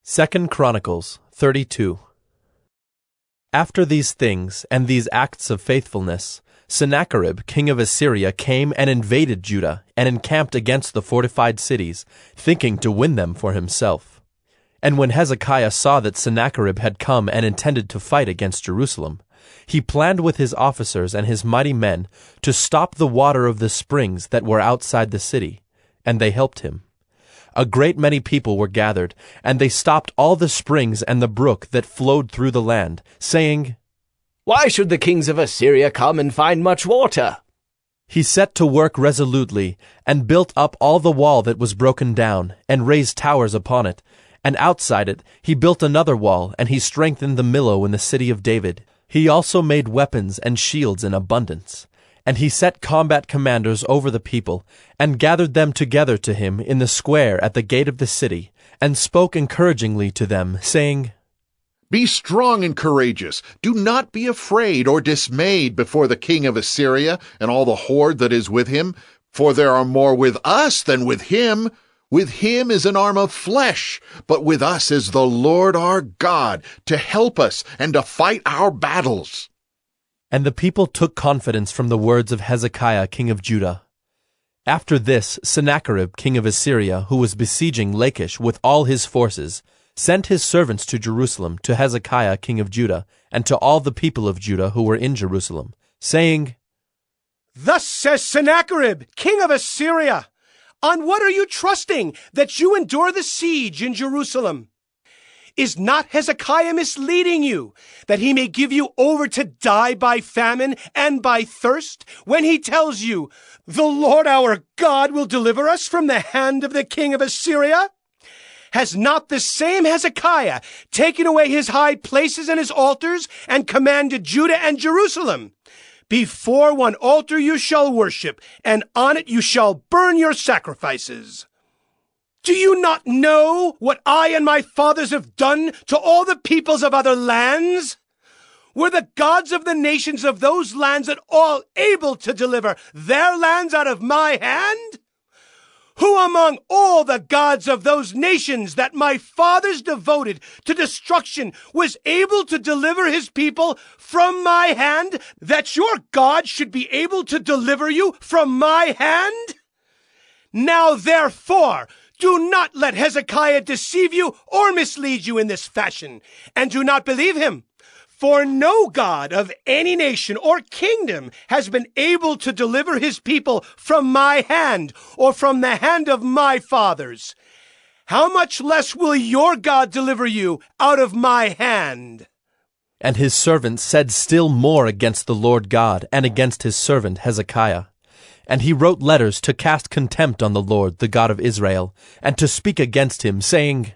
2 Chronicles 32. After these things and these acts of faithfulness, Sennacherib king of Assyria came and invaded Judah and encamped against the fortified cities, thinking to win them for himself. And when Hezekiah saw that Sennacherib had come and intended to fight against Jerusalem, he planned with his officers and his mighty men to stop the water of the springs that were outside the city, and they helped him. A great many people were gathered, and they stopped all the springs and the brook that flowed through the land, saying, "Why should the kings of Assyria come and find much water?" He set to work resolutely, and built up all the wall that was broken down, and raised towers upon it. And outside it he built another wall, and he strengthened the Millo in the city of David. He also made weapons and shields in abundance. And he set combat commanders over the people, and gathered them together to him in the square at the gate of the city, and spoke encouragingly to them, saying, "Be strong and courageous. Do not be afraid or dismayed before the king of Assyria and all the horde that is with him, for there are more with us than with him. With him is an arm of flesh, but with us is the Lord our God, to help us and to fight our battles." And the people took confidence from the words of Hezekiah king of Judah. After this, Sennacherib king of Assyria, who was besieging Lachish with all his forces, sent his servants to Jerusalem to Hezekiah king of Judah, and to all the people of Judah who were in Jerusalem, saying, "Thus says Sennacherib king of Assyria, on what are you trusting that you endure the siege in Jerusalem? Is not Hezekiah misleading you, that he may give you over to die by famine and by thirst, when he tells you, 'The Lord our God will deliver us from the hand of the king of Assyria'? Has not the same Hezekiah taken away his high places and his altars, and commanded Judah and Jerusalem? Before one altar you shall worship, and on it you shall burn your sacrifices. Do you not know what I and my fathers have done to all the peoples of other lands? Were the gods of the nations of those lands at all able to deliver their lands out of my hand? Who among all the gods of those nations that my fathers devoted to destruction was able to deliver his people from my hand, that your God should be able to deliver you from my hand? Now therefore, do not let Hezekiah deceive you or mislead you in this fashion, and do not believe him. For no God of any nation or kingdom has been able to deliver his people from my hand or from the hand of my fathers. How much less will your God deliver you out of my hand?" And his servants said still more against the Lord God and against his servant Hezekiah. And he wrote letters to cast contempt on the Lord, the God of Israel, and to speak against him, saying,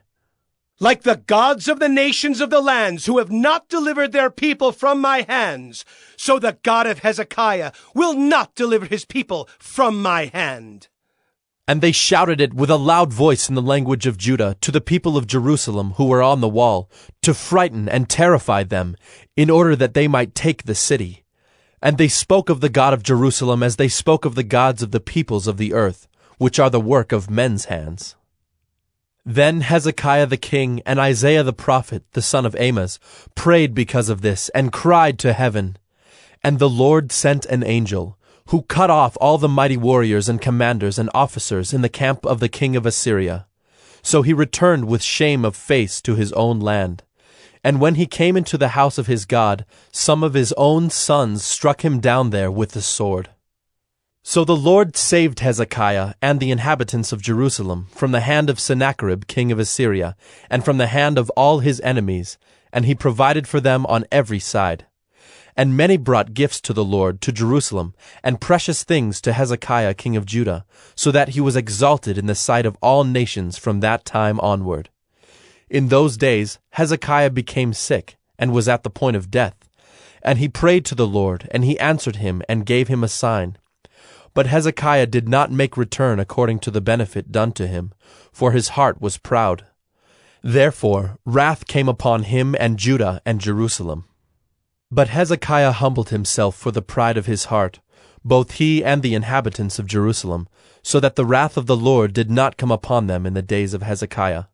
"Like the gods of the nations of the lands who have not delivered their people from my hands, so the God of Hezekiah will not deliver his people from my hand." And they shouted it with a loud voice in the language of Judah to the people of Jerusalem who were on the wall, to frighten and terrify them, in order that they might take the city. And they spoke of the God of Jerusalem as they spoke of the gods of the peoples of the earth, which are the work of men's hands. Then Hezekiah the king and Isaiah the prophet, the son of Amoz, prayed because of this, and cried to heaven. And the Lord sent an angel, who cut off all the mighty warriors and commanders and officers in the camp of the king of Assyria. So he returned with shame of face to his own land. And when he came into the house of his God, some of his own sons struck him down there with the sword. So the Lord saved Hezekiah and the inhabitants of Jerusalem from the hand of Sennacherib king of Assyria, and from the hand of all his enemies, and he provided for them on every side. And many brought gifts to the Lord, to Jerusalem, and precious things to Hezekiah king of Judah, so that he was exalted in the sight of all nations from that time onward. In those days Hezekiah became sick, and was at the point of death. And he prayed to the Lord, and he answered him, and gave him a sign. But Hezekiah did not make return according to the benefit done to him, for his heart was proud. Therefore wrath came upon him and Judah and Jerusalem. But Hezekiah humbled himself for the pride of his heart, both he and the inhabitants of Jerusalem, so that the wrath of the Lord did not come upon them in the days of Hezekiah.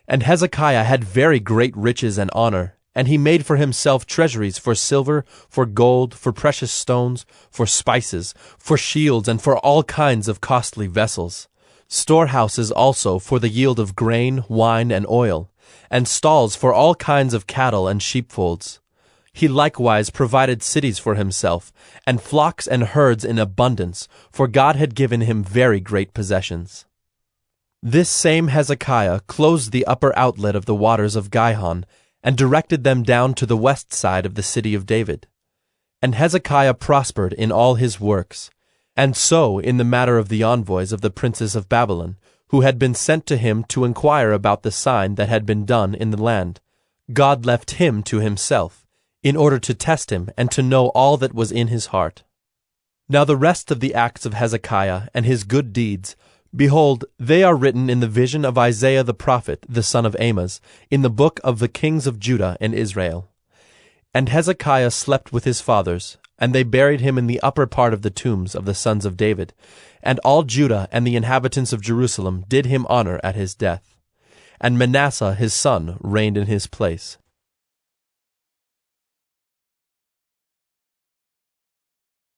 And Hezekiah had very great riches and honor, and he made for himself treasuries for silver, for gold, for precious stones, for spices, for shields, and for all kinds of costly vessels. Storehouses also for the yield of grain, wine, and oil, and stalls for all kinds of cattle and sheepfolds. He likewise provided cities for himself, and flocks and herds in abundance, for God had given him very great possessions. This same Hezekiah closed the upper outlet of the waters of Gihon, and directed them down to the west side of the city of David. And Hezekiah prospered in all his works, and so in the matter of the envoys of the princes of Babylon, who had been sent to him to inquire about the sign that had been done in the land. God left him to himself, in order to test him and to know all that was in his heart. Now the rest of the acts of Hezekiah and his good deeds, behold, they are written in the vision of Isaiah the prophet, the son of Amoz, in the book of the kings of Judah and Israel. And Hezekiah slept with his fathers, and they buried him in the upper part of the tombs of the sons of David, and all Judah and the inhabitants of Jerusalem did him honor at his death. And Manasseh his son reigned in his place.